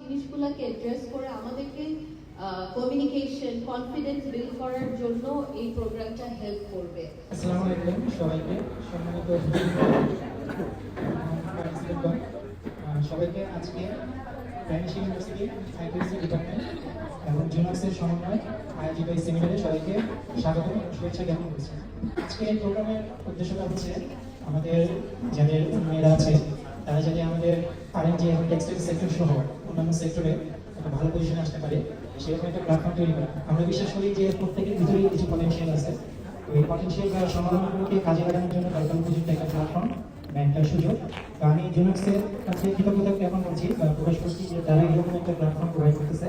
জিনিসগুলোকে অ্যাড্রেস করে আমাদেরকে কমিউনিকেশন কনফিডেন্স বিল্ড করার জন্য এই প্রোগ্রামটা হেল্প করবে। আসসালামু আলাইকুম সবাইকে, সম্মানিত সবাইকে আজকে প্রাইমেশি ইউনিভার্সিটি আইপিএসসি ডিপার্টমেন্ট এবং জুনাক্সের সমন্বয় আয়োজিত এই সেমিনারে সবাইকে স্বাগত এবং শুভেচ্ছা জ্ঞাপন করছি। আজকে এই প্রোগ্রামের উদ্দেশ্যটা হচ্ছে আমাদের যাদের মেয়েরা আছে তারা যাতে আমাদের আরএনজি এবং টেক্সটাইল সেক্টর সহ অন্যান্য সেক্টরে একটা ভালো পজিশনে আসতে পারে সেরকম একটা প্ল্যাটফর্ম তৈরি করা। আমরা বিশ্বাস করি যে প্রত্যেকের ভিতরেই কিছু পটেনশিয়াল আছে, তো এই পটেনশিয়াল বা সম্ভাবনাগুলোকে কাজে লাগানোর জন্য দরকার উপযুক্ত একটা প্ল্যাটফর্ম বা একটা সুযোগ। তো আমি জুনাক্সের কাছে কৃতজ্ঞতা জ্ঞাপন করছি বা প্রকাশ করছি যে তারা এরকম একটা প্ল্যাটফর্ম প্রোভাইড করতেছে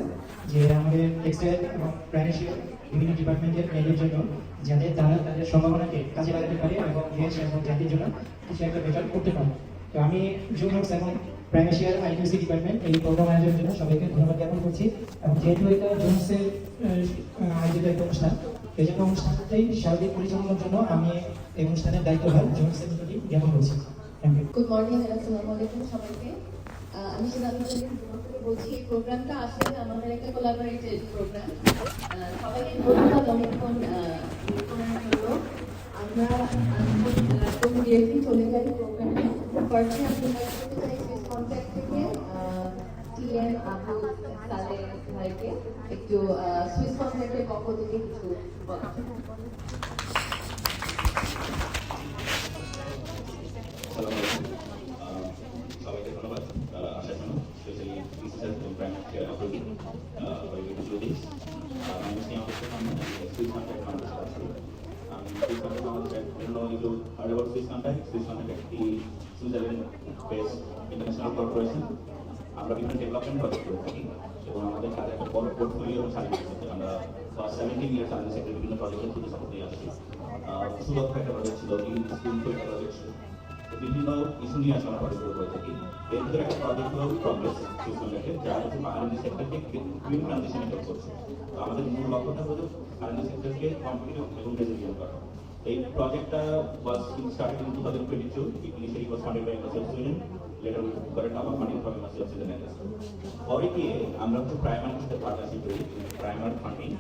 যে আমাদের টেক্সটাইল এবং প্রাইমেশিয়াল বিভিন্ন ডিপার্টমেন্টের মেয়েদের জন্য যাতে তারা তাদের সম্ভাবনাকে কাজে লাগাতে পারে এবং দেশ এবং জাতির জন্য কিছু একটা বেটার করতে পারে। তো আমি জুনাক্স এবং প্রাইমেশিয়াল আইটিসি ডিপার্টমেন্ট এই প্রোগ্রাম আয়োজনের জন্য সবাইকে ধন্যবাদ জ্ঞাপন করছি। এবং যেহেতু এটা জুনাক্সের আয়োজিত একটা অনুষ্ঠান, এই জন্য অনুষ্ঠানটাই সার্বিক পরিচালনার জন্য আমি এই অনুষ্ঠানের দায়িত্বভার জুনাক্সের প্রতি জ্ঞাপন করছি। Thank you. গুড মর্নিং, আসসালামু আলাইকুম সবাইকে। আমি সিদ্ধান্ত থেকে বলছি, এই প্রোগ্রামটা আসলে আমাদের একটা কোলাবোরেটেড প্রোগ্রাম। সবাইকে ধন্যবাদ অনেকক্ষণ করার জন্য। আমরা একদম ডিরেক্টলি চলে যাই প্রোগ্রামে। ফার্স্টে আমি ইনভাইট করতে চাই সুইস কন্ট্যাক্ট থেকে টিএম আবু সালেহ ভাইকে একটু সুইস কন্ট্যাক্টের পক্ষ থেকে কিছু বলা। সবাইকে ধন্যবাদ আসার জন্য, স্পেশালি বিসিএস এবং primary care authority for you this. My name is Niamh Hussain. I'm a Swiss Contact Founders Council. Swiss Contact Founders, I don't know if you heard about Swiss Contact. Swiss Contact একটি Switzerland-based international corporation. আমরা বিভিন্ন development project করে থাকি এবং আমাদের কাছে একটা বড় পোর্টফোলিও সার্ভিস আছে। আমরা ফার্স্ট 17 ইয়ার সার্ভিস সেক্টরে বিভিন্ন প্রজেক্টের থ্রুতে সাপোর্ট দিয়ে আসছি। সুলভ একটা প্রজেক্ট ছিল, স্কুল একটা প্রজেক্ট ছিল, বিভিন্ন ইস্যু নিয়ে আসলে আমরা প্রজেক্টগুলো করে থাকি। এর ভিতরে একটা প্রজেক্ট হলো প্রগ্রেস সুইজারল্যান্ডে, যা হচ্ছে আরএনডি সেক্টরকে গ্রিন ট্রানজিশন ইনভলভ করছে। তো আমাদের মূল লক্ষ্যটা হলো আরএনডি সেক্টরকে কম্পিটিটিভ এবং রেজিলিয়েন্ট করা। এই প্রজেক্টটা was started in 2022. Initially it was funded by Embassy of Sweden. Later we got a top funding from Embassy of Sweden. পরে গিয়ে আমরা হচ্ছে প্রাইমারের সাথে পার্টনারশিপ করি, প্রাইমার ফান্ডিং।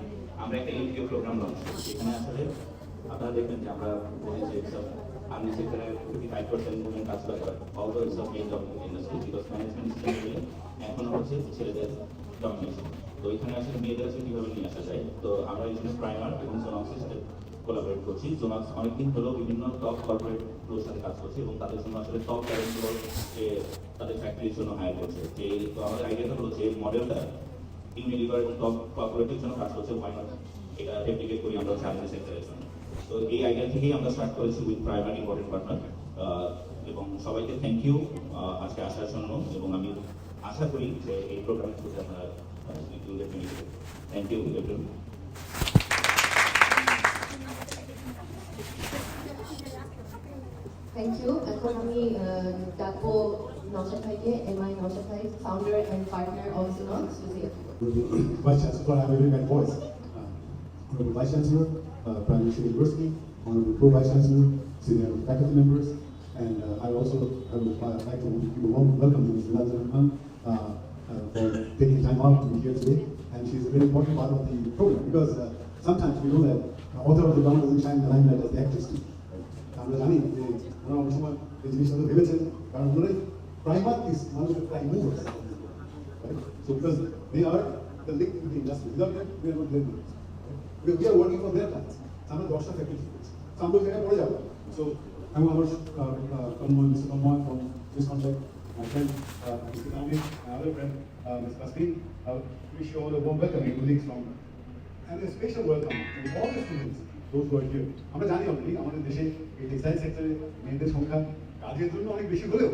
আমরা একটা এনজিও প্রোগ্রাম লঞ্চ করি। এখানে আসলে আপনারা দেখবেন যে আমরা বলি যে আর্মি সেক্টরে 55% women কাজ করে, although it's a male dominated industry because management system এখনো হচ্ছে ছেলেদের ডমিনেশন। তো এখানে আসলে মেয়েদের আসলে কিভাবে নিয়ে আসা যায়, তো আমরা এই জন্য প্রাইমার এবং জোনাক্সের সাথে কোলাবোরেট করছি। জোনাক্স অনেকদিন হলো বিভিন্ন টপ কর্পোরেটগুলোর সাথে কাজ করছে এবং তাদের জন্য আসলে টপ ট্যালেন্টগুলো তাদের ফ্যাক্টরির জন্য হায়ার করছে। যে তো আমাদের আইডিয়াটা হলো যে মডেলটা ইউনিলিভার এবং টপ কর্পোরেটের জন্য কাজ করছে, ওয়াই নট এটা রেপ্লিকেট করি আমরা সার্ভিস সেক্টরের জন্য। তো এই আইডিয়া থেকেই আমরা স্টার্ট করেছি উইথ প্রাইমারি ইম্পর্টেন্ট পার্টনার। এবং সবাইকে থ্যাংক ইউ আজকে আসার জন্য, এবং আমি আশা করি যে এই প্রোগ্রামের থ্রুতে আপনারা thank you everyone. Thank you. এখন আমি ডাকবো নওশাদ ভাইকে, MI Naushad Bhai, founder and partner of Junax. Vice Chancellor, I'm having my voice. Honorable Vice Chancellor, Primary University, Honorable Pro-Vice Chancellor, senior faculty members, and I also would like to give a warm welcome to Ms. Bilal Rahman for taking time out to be here today. And she's a very important part of the program because sometimes we know that author of the drama doesn't shine in the limelight as the actress do. আমরা জানি যে ওনারা অনেক সময় এই জিনিসটা ভেবেছেন, কারণ ওনারা প্রাইমার ইজ মানুষের prime movers, so because they are the link to the industry. Without them, we are not doing it. We are working for their plans. আমরা 10টা ফ্যাক্টরি করছি, আমরা ওই জায়গায় পড়ে যাবো। So আমি আমার Kanmoy mister Kanmoy from this contract, my friend Mr. Kamil, my other friend Ms. Baskin, wish you all a warm welcome, colleagues from, and a special welcome to all the students, those who are here. আমরা জানি already আমাদের দেশে এই textile সেক্টরে মেয়েদের সংখ্যা কাজের জন্য অনেক বেশি হলেও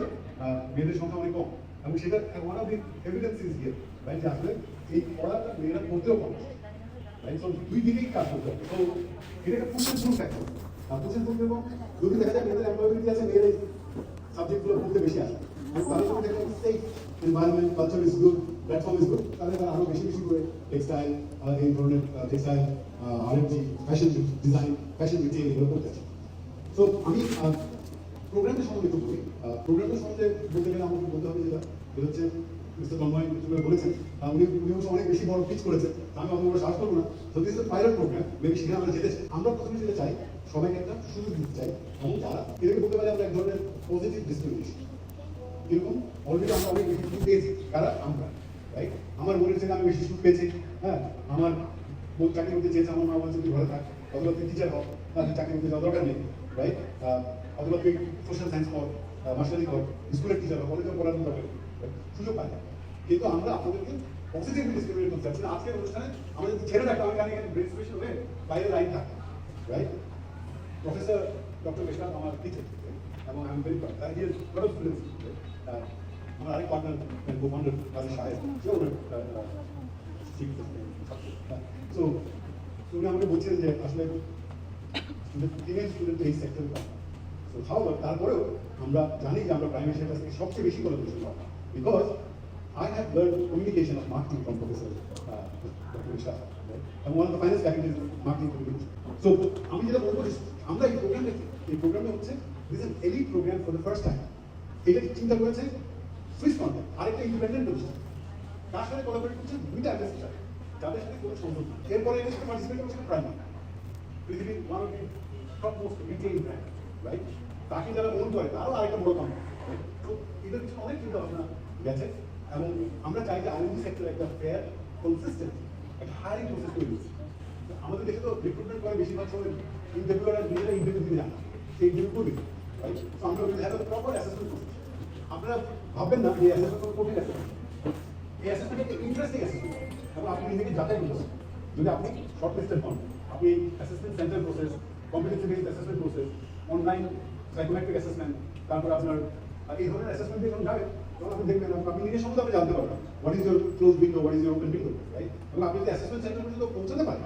মেয়েদের সংখ্যা অনেক কম, এবং সেটা one of the evidence is here, right? যে আসলে এই পড়াটা মেয়েরা পড়তেও কম, রাইট? সো দুই দিকেই কাজ করতে হবে। তো এটা একটা পুরুষের প্রুফ ফ্যাক্টর, পুরুষের প্রুফ, এবং যদি দেখা যায় মেয়েদের এমপ্লয়াবিলিটি আছে, মেয়েরা এই সাবজেক্টগুলো পড়তে বেশি আসে, এবং তাদের যদি দেখা যায় safe environment, culture is good, platform is good, তাহলে তারা আরও বেশি বেশি করে টেক্সটাইল, এই ধরনের textile, RNG, fashion design, fashion retail এগুলো করতে চাই। তো আমি প্রোগ্রামটা সম্বন্ধে একটু বলি। প্রোগ্রামটা সম্বন্ধে বলতে গেলে আমাকে বলতে হবে যেটা হচ্ছে মিস্টার তন্ময় বলেছেন, উনি অবশ্য অনেক বেশি বড় পিচ করেছেন, আমি অত বড় সাহস করবো না। তো this is pilot program, maybe সেখানে আমরা যেতে চাই। আমরা প্রথমে যেতে চাই, সবাইকে একটা সুযোগ দিতে চাই, এবং তারা এটাকে বলতে পারে আমরা এক ধরনের পজিটিভ ডিসক্রিমিনেশন। এরকম অলরেডি আমরা অনেক বেশি সুযোগ পেয়েছি, কারা আমরা, রাইট? আমার বোনের থেকে আমি বেশি সুযোগ পেয়েছি, হ্যাঁ। আমার বোন চাকরি করতে চেয়েছে, আমার মা বলছে তুই ঘরে থাক, অথবা তুই টিচার হও, চাকরি করতে যাওয়ার দরকার নেই, রাইট? অথবা তুই সোশ্যাল সায়েন্স কর, মাস্টারি কর, স্কুলের টিচার হও, কলেজে পড়ার দরকার নেই, সুযোগ পাই না। কিন্তু আমরা আপনাদেরকে পজিটিভলি ডিসক্রিমিনেট করতে চাচ্ছি না। আজকের অনুষ্ঠানে আমাদের ছেড়ে রাখতে আমি জানি ব্রেন স্পেশাল হয়ে বাইরে লাইন থাকে, রাইট? প্রফেসর ডক্টর বেশনাথ আমার টিচার, এবং I am very proud that he has lot of students. আমার আরেক পার্টনার গো-ফাউন্ডার কাজী সাহেব, সেও সো উনি আমাকে বলছিলেন যে আসলে ফিমেল স্টুডেন্ট এই সেক্টরে পায়। সো হাউএভার তারপরেও আমরা জানি যে আমরা প্রাইমারি সেক্টর থেকে সবচেয়ে বেশি কোলাবোরেশন পাবো, because I have learned communication of marketing from Professor Dr. Vishal, right? And one of the finest faculties is marketing communication. So, আমি যেটা বলবো যে আমরা এই প্রোগ্রামে হচ্ছে this is elite program for the first time. এটা চিন্তা করেছে সুইস কন্টেন্ট, আরেকটা ইন্ডিপেন্ডেন্ট প্রতিষ্ঠান, তার সাথে কোলাবোরেট করছে দুইটা অ্যাডভার্টাইজার যাদের সাথে কোনো সম্পর্ক নেই। এরপরে এর সাথে পার্টিসিপেট করছে প্রাইমারি, পৃথিবীর one of the top most retail brand, right? তাকে যারা ওন করে তারও আরেকটা বড় কোম্পানি। তো এদের কিছু অনেক চিন্তা ভাবনা গেছে, এবং আমরা চাই যে আইএনডি সেক্টরে একটা ফেয়ার, কনসিস্টেন্ট একটা হায়ারিং প্রসেস তৈরি হচ্ছে। আমাদের দেশে তো রিক্রুটমেন্ট করে বেশিরভাগ সময় ইন্টারভিউরা নিজেরা ইন্টারভিউ দিতে জানা, সেই ইন্টারভিউ করবে, রাইট? তো আমরা have a proper assessment process. আপনারা ভাববেন না যে অ্যাসেসমেন্ট কোনো কঠিন অ্যাসেসমেন্ট, এই অ্যাসেসমেন্ট একটা ইন্টারেস্টিং অ্যাসেসমেন্ট, এবং আপনি নিজেকে যাচাই করতে যদি আপনি শর্টলিস্টেড হন, আপনি assessment centre process, competency based assessment process, online psychometric assessment, তারপর আপনার এই ধরনের অ্যাসেসমেন্ট দিয়ে যখন যাবেন, তখন আপনি দেখবেন আপনি নিজের সম্বন্ধে আপনি জানতে পারবেন what is your close window, what is your open window, right? এবং আপনি যদি অ্যাসেসমেন্ট সেন্টার পর্যন্ত পৌঁছাতে পারেন,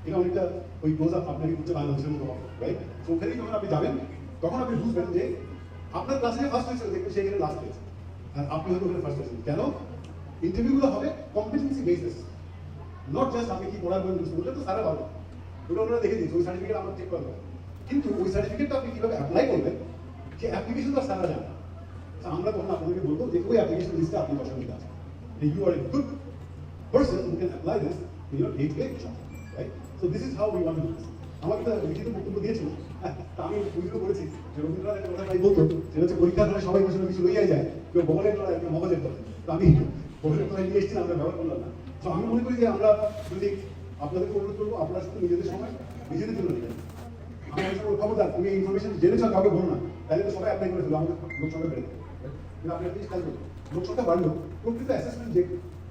এটা অনেকটা ওই ক্লোজ আপ আপনাকে করতে বাংলাদেশের মতো হবে, রাইট? তো ওখানেই যখন আপনি যাবেন, তখন আপনি বুঝবেন যে আপনার ক্লাসে ফার্স্ট হয়েছিল, দেখবেন সেখানে লাস্ট হয়েছে, আর আপনি হয়তো ওখানে ফার্স্ট হয়েছেন। কেন? ইন্টারভিউগুলো হবে কম্পিটেন্সি বেসিস, নট জাস্ট আপনি কি পড়ার বলবেন, ওটা তো সারা পারবেন, ওটা ওনারা দেখে দিচ্ছে, ওই সার্টিফিকেট আমরা চেক করবো, কিন্তু ওই সার্টিফিকেটটা আপনি কিভাবে অ্যাপ্লাই করবেন সে অ্যাপ্লিকেশন তো সারা জানা। আমরা তখন আপনাদেরকে বলবো যে ওই অ্যাপ্লিকেশন লিস্টে আপনি বসানো আছে, you are a good person who can apply this in your day-to-day job, right? So this is how we want to do this. আমাকে তো লিখিত বক্তব্য দিয়েছিল, তা আমি বুঝতে করেছি যে রবীন্দ্রনাথ একটা কথা প্রায় বলতো, সেটা হচ্ছে পরীক্ষার হলে সবাই বসে কিছু লইয়াই যায়, কেউ বগলের লড়াই, কেউ মগজের লড়াই। তো আমি বগলের লড়াই নিয়ে এসেছিলাম, আমরা ব্যবহার করলাম না। তো আমি মনে করি যে আমরা যদি আপনাদেরকে অনুরোধ করবো, আপনারা শুধু নিজেদের সময় নিজেদের জন্য নেবেন। আমি খবরদার তুমি ইনফরমেশন জেনেছ কাউকে বলো না, তাহলে তো সবাই অ্যাপ্লাই করে ফেলো, আমাদের লোক সংখ্যা বেড়ে যাবে। কিন্তু আপনি একটা জিনিস খেয়াল করুন, লোক সংখ্যা বাড়লেও প্রকৃত অ্যাসেসমেন্ট যে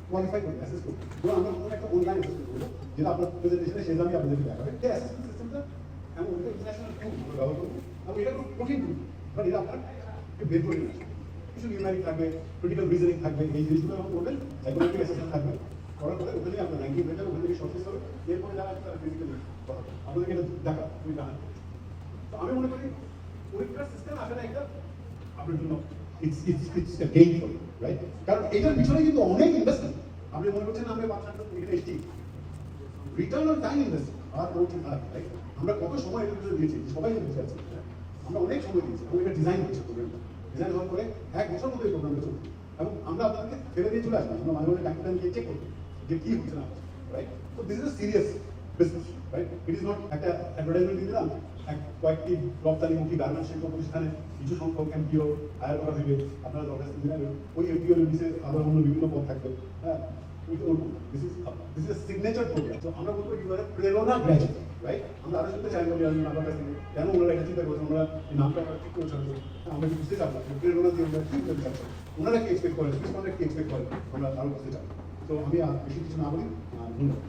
কোয়ালিফাই করে অ্যাসেস করুন, ধরুন আমরা কোনো একটা অনলাইন অ্যাসেসমেন্ট করবো, যেটা আপনার প্রেজেন্টেশনে সেই দামই আপনাদেরকে দেখাবে, সেই অ্যাসেসমেন্ট সিস্টেমটা এমন একটা ইন্টারন্যাশনাল টুল ব্যবহার করবো, এবং এটা খুব কঠিন টুল, বাট এটা আপনার বের করে নিয়ে আসবে। কিছু নিউমেরিক থাকবে, ক্রিটিক্যাল রিজনিং থাকবে, এই জিনিসগুলো যখন করবেন, সাইকোমেট্রিক অ্যাসেসমেন্ট থাকবে, করার পরে ওখানে আপনার র্যাঙ্কিং হয়ে যাবে, ওখান থেকে শর্টলিস্ট হবে, এরপরে যারা আছে তারা ফিজিক্যালি করাবে, আপনাদেরকে এটা দেখা তুমি জানান। তো আমি মনে করি পরীক্ষার সিস্টেম আসলে একটা আপনার জন্য it's gain for you, right? কারণ এটার পিছনে কিন্তু অনেক ইনভেস্টমেন্ট। আপনি মনে করছেন আমরা 5 ঘন্টা এখানে এসেছি, রিটার্ন অন টাইম ইনভেস্ট আর ওটি হাই, রাইট? আমরা কত সময় এর ভিতরে দিয়েছি, সবাই বুঝতে পারছি, আমরা অনেক সময় দিয়েছি, এবং এটা ডিজাইন হয়েছে প্রোগ্রামটা, ডিজাইন হওয়ার পরে 1 বছর মধ্যে এই প্রোগ্রামটা চলবে, এবং আমরা আপনাদেরকে ফেলে দিয়ে চলে আসবো, আমরা মাঝে মাঝে টাইম গিয়ে চেক করবো যে কি হচ্ছে না, রাইট? তো this is A serious business, right? It is not একটা অ্যাডভার্টাইজমেন্ট দিয়ে দিলাম, কয়েকটি রপ্তানিমুখী গার্মেন্টস শিল্প প্রতিষ্ঠানে কিছু সংখ্যক এমপিও হায়ার করা হবে, আপনারা দরখাস্ত দিলেন, ওই এমপিও নিচে আবার অন্য বিভিন্ন পদ থাকবে, হ্যাঁ? This is a signature program. তো আমরা বলবো ইউ আর এ প্রেরণা গ্র্যাজুয়েট, রাইট? আমরা আরো শুনতে চাইবো যে আমার কাছে কেন ওনারা এটা চিন্তা করছেন, ওনারা এই নামটা ঠিক করে চাচ্ছেন, আমরা কি বুঝতে চাবো প্রেরণা দিয়ে ওনারা কি করতে চাচ্ছেন, ওনারা কি এক্সপেক্ট করেন, আমরা কি এক্সপেক্ট করেন, আমরা আরো বুঝতে চাবো। তো আমি আর বেশি কিছু না বলি, ধন্যবাদ।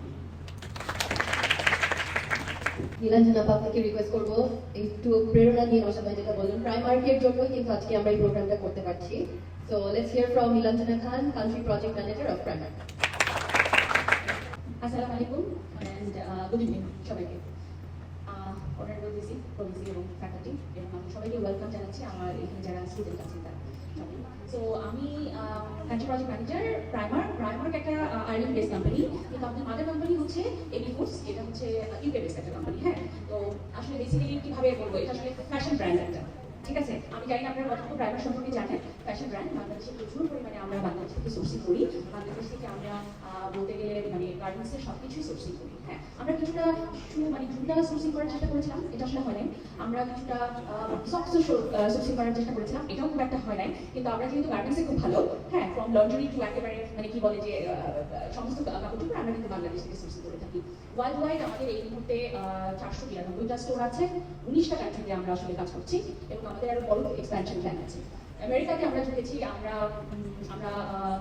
নীলাঞ্জন আপা আপনাকে রিকোয়েস্ট করবো একটু প্রেরণা দিয়ে আমার সবাই যেটা বললেন, প্রাইমার্কের জন্য কিন্তু আজকে আমরা এই প্রোগ্রামটা করতে পারছি। So let's here from Nilanjana Khan, country project manager of Primark. আসসালামু আলাইকুম এন্ড গুড ইভিনিং সবাইকে। অনারেবল ভিসি, প্রভিসি এবং ফ্যাকাল্টি এবং আমি সবাইকে ওয়েলকাম জানাচ্ছি, আমার এখানে যারা স্টুডেন্ট আছেন তারা। সো আমি কান্ট্রি প্রজেক্ট ম্যানেজার প্রাইমার্ক একটা আয়ারল্যান্ড বেস কোম্পানি, কিন্তু আমাদের মাদার কোম্পানি হচ্ছে এবি ফুডস, এটা হচ্ছে ইউকে বেস একটা কোম্পানি। হ্যাঁ, তো আসলে বেসিক্যালি কিভাবে বলবো, এটা আসলে ফ্যাশন ব্র্যান্ড একটা, ঠিক আছে? আমি জানি না আপনারা কতটুকু প্রাইমার্ক সম্পর্কে জানেন। ফ্যাশন ব্র্যান্ড বাংলাদেশে প্রচুর পরিমাণে আমরা বাংলাদেশ থেকে সোর্সিং করি। বাংলাদেশ থেকে আমরা বলতে গেলে মানে গার্মেন্টসের সব কিছুই সোর্সিং করি। হ্যাঁ, আমরা কিছুটা মানে জুতা সোর্সিং করার চেষ্টা করেছিলাম, এটা আসলে হয় নাই। আমরা কিছুটা সক্স সোর্সিং করার চেষ্টা করেছিলাম, এটাও খুব একটা হয় নাই। কিন্তু আমরা যেহেতু গার্মেন্টসে খুব ভালো, হ্যাঁ, ফ্রম লন্ডারি টু একেবারে মানে কি বলে যে সমস্ত কাপড় আমরা কিন্তু বাংলাদেশ থেকে সোর্সিং করে থাকি। ওয়ার্ল্ড ওয়াইড আমাদের এই মুহূর্তে 492টা স্টোর আছে, 19টা কান্ট্রিতে আমরা আসলে কাজ করছি এবং আমাদের আরো বড় এক্সপ্যানশন প্ল্যান আছে। আমেরিকাতে আমরা ঢুকেছি, আমরা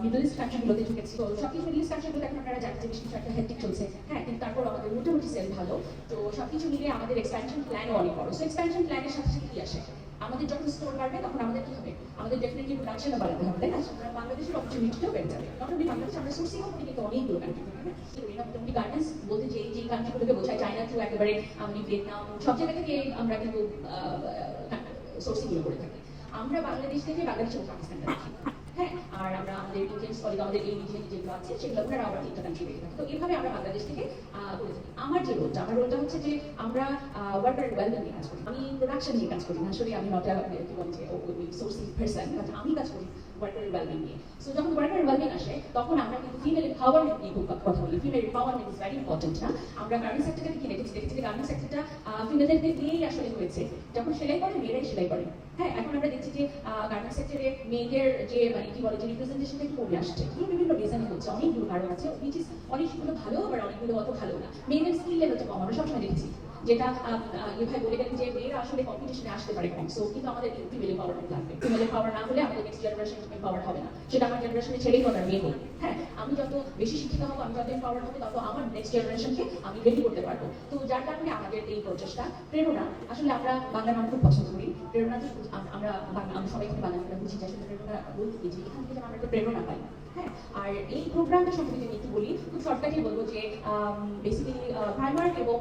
মিডল ইস্ট কান্ট্রিগুলোতে ঢুকেছি। তো সবকিছু মিডল ইস্ট কান্ট্রিগুলোতে এখন আপনারা জানেন যে বেশ কিছু একটা হেক্টিক চলছে, হ্যাঁ, কিন্তু তারপর আমাদের মোটামুটি সেল ভালো। তো সবকিছু মিলিয়ে আমাদের এক্সপ্যানশন প্ল্যানও অনেক বড়। সো এক্সপ্যানশন প্ল্যানের সাথে সাথে কি আসে, আমাদের যখন স্টোর বাড়বে তখন আমাদের কি হবে, আমাদের ডেফিনেটলি প্রোডাকশনও বাড়াতে হবে, তাই না? আমরা বাংলাদেশের অপরচুনিটিটাও বেড়ে যাবে। নট অনলি বাংলাদেশ, আমরা সোর্সিং করি কিন্তু অনেকগুলো কান্ট্রি থেকে। মোটামুটি গার্মেন্টস বলতে যে কান্ট্রিগুলোকে বোঝায়, চায়না টু একেবারে আমি ভিয়েতনাম, সব জায়গা থেকে আমরা কিন্তু সোর্সিংগুলো করে থাকি। আমরা বাংলাদেশ থেকে বাংলাদেশ এবং পাকিস্তানটা দেখি, হ্যাঁ, আর আমরা আমাদের ইন্ডিয়ান্স কলিগ আমাদের এই রিজিয়ন যেগুলো আছে সেগুলো ওনারা আবার 3টা কান্ট্রি দেখে থাকি। তো এভাবে আমরা বাংলাদেশ থেকে করে থাকি। আমার রোলটা হচ্ছে যে আমরা ওয়ার্কার ওয়েলবিং নিয়ে কাজ করি। আমি প্রোডাকশন নিয়ে কাজ করি না, আসলে আমি নট কি বলে যে সোর্সিং পারসন, বাট আমি কাজ করি ওয়ার্কার ওয়েলবিং নিয়ে। সো যখন ওয়ার্কার ওয়েলবিং আসে তখন আমরা কিন্তু ফিমেল এম্পাওয়ারমেন্ট নিয়ে খুব কথা বলি। Female empowerment is very important না? আমরা গার্মেন্টস সেক্টরটা কি দেখেছি যে গার্মেন্টস সেক্টরটা ফিমেলদেরকে দিয়েই আসলে হয়েছে। যখন সেলাই করে মেয়েরাই সেলাই করে, হ্যাঁ, এখন আমরা দেখছি যে গার্মেন্টস সেক্টরে মেয়েদের যে মানে কি বলে যে রিপ্রেজেন্টেশনটা কমে আসছে। বিভিন্ন রিজনে হচ্ছে, অনেকগুলো কারণ আছে, অনেকগুলো ভালো আবার অনেকগুলো অত ভালো না। মেয়েদের স্কিল লেভেলটা কম, আমরা সবসময় দেখেছি যেটা ভাই বলে গেলেন যে মেয়েরা আসলে কম্পিটিশনে আসতে পারে কম। সো কিন্তু আমাদের ফিমেল এম্পাওয়ারমেন্ট লাগবে। ফিমেল এম্পাওয়ার না হলে আমাদের নেক্সট জেনারেশন এম্পাওয়ার হবে না। সেটা আমার জেনারেশনে ছেলেই হোক আর মেয়ে হোক, হ্যাঁ, আমি যত বেশি শিক্ষিত হবো, আমি যত এম্পাওয়ার হবো, তত আমার নেক্সট জেনারেশনকে আমি রেডি করতে পারবো। তো যার কারণে আমাদের এই প্রচেষ্টা। প্রেরণা, আসলে আমরা বাংলা নাম খুব পছন্দ করি। প্রেরণা আমরা সবাই বাংলা বুঝি যে আসলে প্রেরণা বলতে কি যে এখান থেকে আমরা একটা প্রেরণা পাই, হ্যাঁ। আর এই প্রোগ্রামটা সম্পর্কে যদি একটু বলি, খুব শর্টকাটে বলবো যে বেসিক্যালি প্রাইমার্ক এবং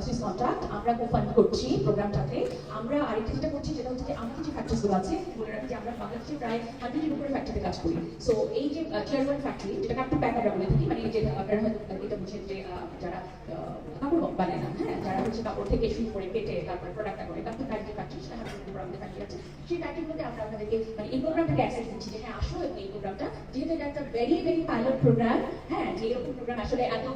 সুইস কন্ট্রাক্ট আমরা কো-ফান্ড করছি প্রোগ্রামটাতে। আমরা আরেকটা যেটা করছি যেটা হচ্ছে যে আমাদের যে ফ্যাক্টরিগুলো আছে, বলে রাখি যে আমরা বাংলাদেশে প্রায় 100-এর উপরে ফ্যাক্টরিতে কাজ করি। সো এই যে টিয়ার 1 ফ্যাক্টরি, যেটা কাপড় প্যাক আমরা বলে থাকি, মানে যে আপনারা হয়তো এটা বুঝেন যে যারা কাপড় বানায় না, হ্যাঁ, যারা হচ্ছে কাপড় থেকে শুরু করে কেটে তারপরে প্রোডাক্টটা করে, কাপড় প্যাক যে ফ্যাক্টরি, সেটা আমাদের ফ্যাক্টরি আছে। সেই ফ্যাক্টরিগুলোতে আমরা আপনাদেরকে মানে এই প্রোগ্রামটাকে অ্যাক্সেস দিচ্ছি যে হ্যাঁ আসলে এই প্রোগ্রামটা যেহেতু এটা একটা ভেরি পাইলট প্রোগ্রাম, হ্যাঁ, যে এরকম প্রোগ্রাম আসলে এত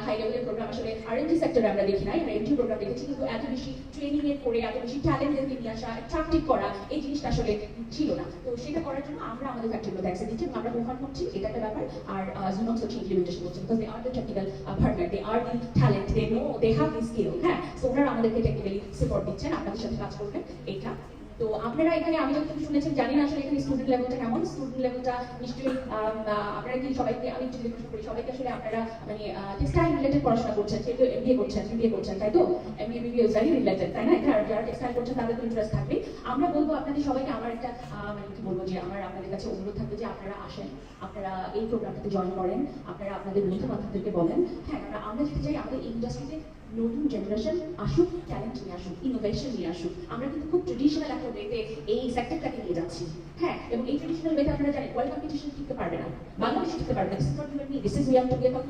হাই লেভেলের প্রোগ্রাম আসলে আর&ডি সেক্টরে আমরা দেখি নাই। আমরা এমটি প্রোগ্রাম দেখেছি, কিন্তু এত বেশি ট্রেনিং এর করে এত বেশি ট্যালেন্টদেরকে নিয়ে আসা, অ্যাট্রাক্টিভ করা, এই জিনিসটা আসলে ছিল না। তো সেটা করার জন্য আমরা আমাদের ফ্যাক্টরিগুলোতে অ্যাক্সেস দিচ্ছি এবং আমরা কো-ফান্ড করছি, এটা একটা ব্যাপার। আর জুনক্স হচ্ছে ইমপ্লিমেন্টেশন করছে, because they are the technical partner, they are the talent, they know, they have the skill, হ্যাঁ। সো ওনারা আমাদেরকে টেকনিক্যালি সাপোর্ট দিচ্ছেন, আপনাদের সাথে কাজ করবেন এইটা। তো আপনারা এখানে আমি যতটুকু শুনেছেন, জানি না আসলে এখানে স্টুডেন্ট লেভেলটা কেমন। স্টুডেন্ট লেভেলটা নিশ্চয়ই আপনারা কি সবাইকে, আমি যদি প্রশ্ন করি সবাইকে, আসলে আপনারা মানে টেক্সটাইল রিলেটেড পড়াশোনা করছেন, সেগুলো এমবিএ করছেন, বিবিএ করছেন, তাই তো? এমবিএ বিবিএ ভেরি রিলেটেড, তাই না? এটা যারা টেক্সটাইল করছেন তাদের তো ইন্টারেস্ট থাকবে। আমরা বলবো আপনাদের সবাইকে, আমার একটা মানে কি বলবো যে আমার আপনাদের কাছে অনুরোধ থাকবে যে আপনারা আসেন, আপনারা এই প্রোগ্রামটাতে জয়েন করেন, আপনারা আপনাদের বন্ধু বান্ধবদেরকে বলেন, হ্যাঁ, আমরা যেতে চাই আমাদের ইন্ডাস্ট্রিতে নতুন জেনারেশন আসুক, ট্যালেন্ট নিয়ে আসুক, ইনোভেশন নিয়ে আসুক। আমরা কিন্তু খুব ট্রেডিশনাল একটা ওয়েতে এই সেক্টরটাকে নিয়ে যাচ্ছি, হ্যাঁ, এবং এই ট্রেডিশনাল ওয়েতে আপনারা জানেন ওয়ার্ল্ড কম্পিটিশন টিকতে পারবে না, বাংলাদেশ টিকতে পারবে না। This is not even me, this is we are talking about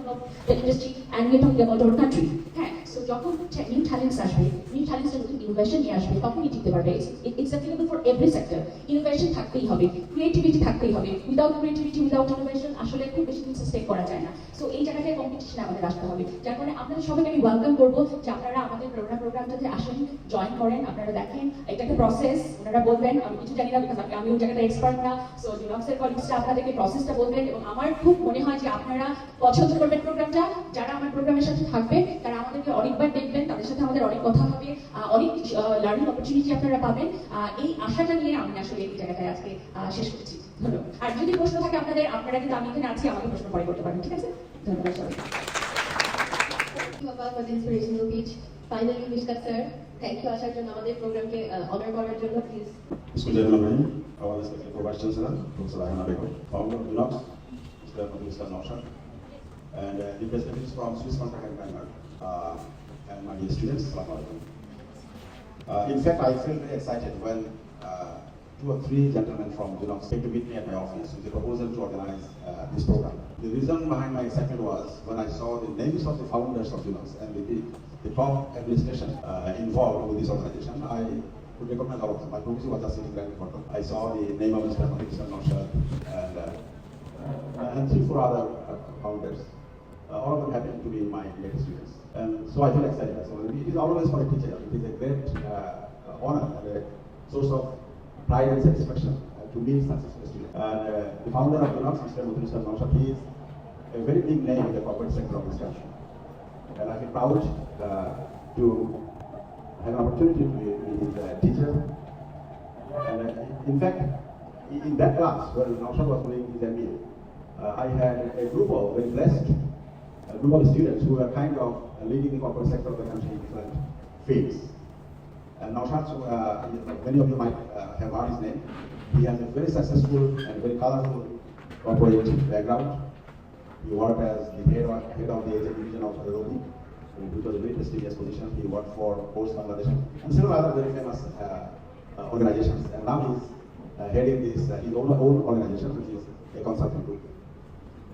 the industry and we are talking about our country, হ্যাঁ। সো যখন নিউ ট্যালেন্টস আসবে, নিউ ট্যালেন্টস নতুন ইনোভেশন নিয়ে আসবে, তখনই টিকতে পারবে। It's applicable for every sector. Innovation থাকতেই হবে, ক্রিয়েটিভিটি থাকতেই হবে। উইদাউট ক্রিয়েটিভিটি, উইদাউট ইনোভেশন আসলে খুব বেশি দিন সাস্টেইন করা যায় না। সো এই জায়গাটায় কম্পিটিশনে আমাদের আসতে হবে। যার কারণে আপনাদের সবাইকে আমি ওয়েলকাম করবো যে আপনারা আমাদের প্রেরণা প্রোগ্রামটাতে আসেন, জয়েন করেন, আপনারা দেখেন এটা একটা প্রসেস। ওনারা বলবেন, আমি কিছু জানি না, বিকজ আমি ওই জায়গাটা এক্সপার্ট না। সো জুনক্সের কলিগসরা আপনাদেরকে প্রসেসটা বলবেন এবং আমার খুব মনে হয় যে আপনারা পছন্দ করবেন প্রোগ্রামটা। যারা আমার প্রোগ্রামের সাথে থাকবে তারা আমাদেরকে অনেকবার দেখবেন, তাদের সাথে আমাদের অনেক কথা হবে, অনেক লার্নিং অপরচুনিটি আপনারা পাবেন। এই আশাটা নিয়ে আমি আসলে এই জায়গাটায় আজকে শেষ করছি। ধন্যবাদ। আর যদি প্রশ্ন থাকে আপনাদের, আপনারা কিন্তু আমি এখানে আছি, আমাকে প্রশ্ন পরে করতে পারেন, ঠিক আছে? ধন্যবাদ সবাইকে। for the inspirational speech. Finally, Mishkat sir, thank you আসার জন্য, আমাদের প্রোগ্রামকে অনার করার জন্য, please. Bismillahirrahmanirrahim. Our respected Pro Vice Chancellor, Professor Ayana Begum, founder of Jinox, Mr. Mr. Naushad, and representatives from Swiss Contract and Primark, and my dear students, Assalamu alaikum. In fact, I feel very excited when 2 or 3 gentlemen from Jinox came to meet me at my office with a proposal to organize this program. The reason behind my excitement was when I saw the names of the founders of Jinox and the top administration involved with this organization, I could recognize all of them. My professor was just sitting right in front of me. I saw the name of Mr. Naushad and 3-4 other founders. All of them happened to be my latest students. And so I feel excited. So it is always for a teacher. It is a great honor and a source of pride and satisfaction to meet successful students. And the founder of Junox, Mr. Naushad, he is a very big name in the corporate sector of this country. And I feel proud to have an opportunity to be his teacher. And in fact, in that class where Naushad was doing his MBA, I had a group of very blessed a group of students who were kind of leading the corporate sector of the country in different fields. And Naushad, many of you might have heard his name. He has a very successful and very colorful corporate background. He worked as the head of the Asian division of Adobe, which was a very prestigious position. He worked for Post Bangladesh and several other very famous organizations. And now he's heading his own organization, which is a consulting group.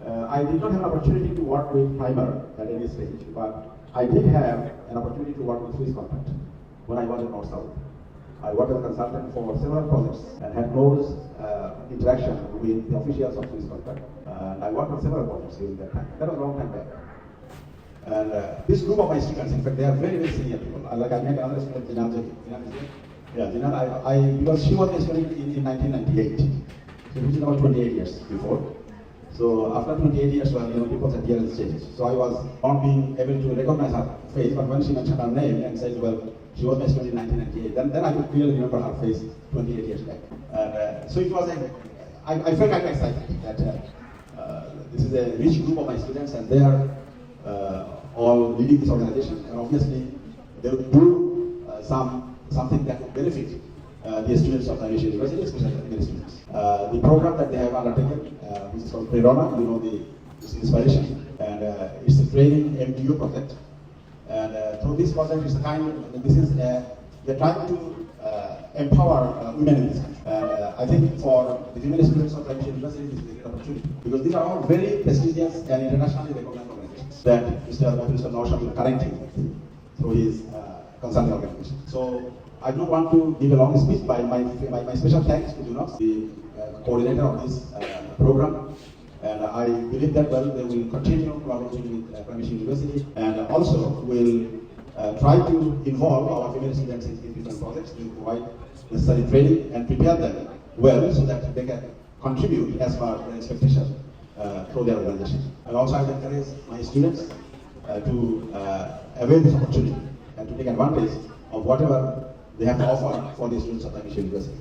I did not have an opportunity to work with Primer at any stage, but I did have an opportunity to work with Swiss Contact when I was in North South. I worked as a consultant for several projects and had close interaction with the officials of Swiss Contact. And I worked on several projects during that time. That was a long time back. And this group of my students, in fact, they are very, very senior people. I met another student, Jinan is here. Yeah, Jinan, because she was a student in 1998, so which is about 28 years before. So after 28 years, people's appearance changed. So I was not being able to recognize her face, but when she mentioned her name and said, well, she was my student in 1998, then I could clearly remember her face 28 years back. So it was I felt kind of excited that this is a rich group of my students and they are all leading this organization, and obviously they will do something that will benefit the students of the Irish University, especially the female students. The program that they have undertaken, which is called Prerona, this inspiration, and it's a training MBO project. And through this project, they're trying to empower women in this country. And I think for the female students of the Irish University, this is a great opportunity, because these are all very prestigious and internationally recognized organizations that Mr. Naushad is connecting with through his consulting organization. So I don't want to give a long speech, but my special thanks to Junox, the coordinator of this program. And I believe that they will continue collaborating with Prime Minister University, and also will try to involve our female students in different projects to provide necessary training and prepare them well so that they can contribute as per their expectation through their organization. And also I will encourage my students to avail this opportunity and to take advantage of whatever they have to offer for the students of Prime Minister University.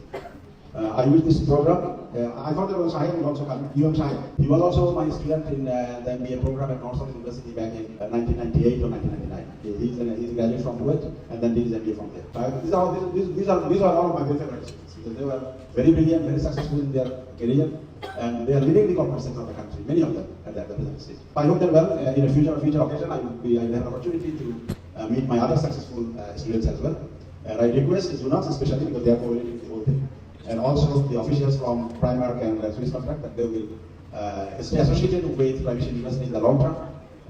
I use this program. I thought there was Shahid will also come. Shahid. He was also my student in the MBA program at North South University back in 1998 or 1999. He's a graduate from Kuwait and then did his MBA from there. These are all of my very favorite students, because they were very brilliant, very successful in their career, and they are leading the corporate sector of the country, many of them at the present stage. I hope that in a future occasion I will have an opportunity to meet my other successful students as well. And I request Junox especially, because they are coordinating the whole thing, and also the officials from Primark and Swiss Contact, that they will stay associated with Prime Minister University in the long term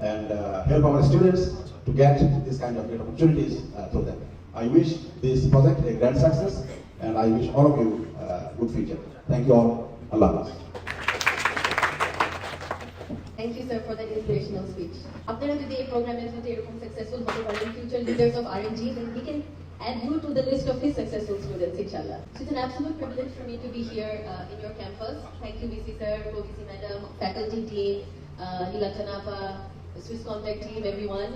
and help our students to get this kind of great opportunities through them. I wish this project a grand success, and I wish all of you a good future. Thank you all. Allah Hafiz. Thank you, sir, for that inspirational speech. আপনারা যদি এই প্রোগ্রামের মধ্যে এরকম successful হতে পারেন, future leaders of R&D, then we can add you to the list of his successful students, inshallah. So it's an absolute privilege for me to be here in your campus. Thank you, VC sir, VC madam, faculty team, Nilanjana, the Swiss Contact team, everyone,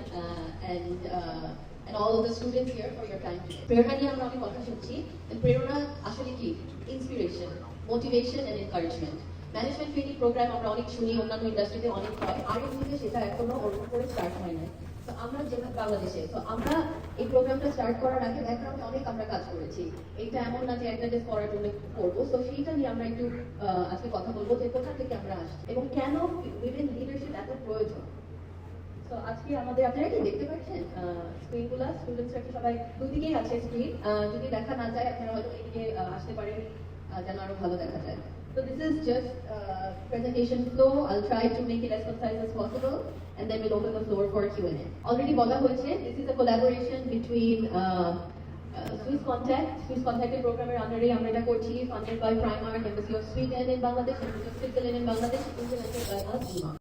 and all of the students here for your time today. Prerona niye amra onek kotha shunchi. Prerona ashole ki inspiration, motivation and encouragement. Management training program আমরা অনেক শুনি, অন্যান্য ইন্ডাস্ট্রিতে অনেক হয়, আর সেটা এখনো ওরকম করে স্টার্ট হয় না। তো আমরা যেটা বাংলাদেশে, তো আমরা এই প্রোগ্রামটা স্টার্ট করার আগে ব্যাকগ্রাউন্ডে অনেক আমরা কাজ করেছি। এটা এমন না যে একটা ডেস্ক করার জন্য করবো। তো সেইটা নিয়ে আমরা একটু আজকে কথা বলবো যে কোথা থেকে আমরা আসছি এবং কেন উইমেন লিডারশিপ এত প্রয়োজন। তো আজকে আমাদের আপনারা কি দেখতে পাচ্ছেন স্ক্রিনগুলো? স্টুডেন্টসরা কি সবাই দুদিকেই আছে স্ক্রিন? যদি দেখা না যায় আপনারা হয়তো এদিকে আসতে পারেন যেন আরো ভালো দেখা যায়। So this is just presentation flow. I'll try to make it as concise as possible, and then we'll open the floor for Q&A. Already bola hoyeche, this is a collaboration between Swiss কন্ট্যাক্টের প্রোগ্রামের আন্ডারে আমরা এটা করছি, funded by Primark, embassy of Sweden in Bangladesh, embassy of Switzerland in Bangladesh, implemented by us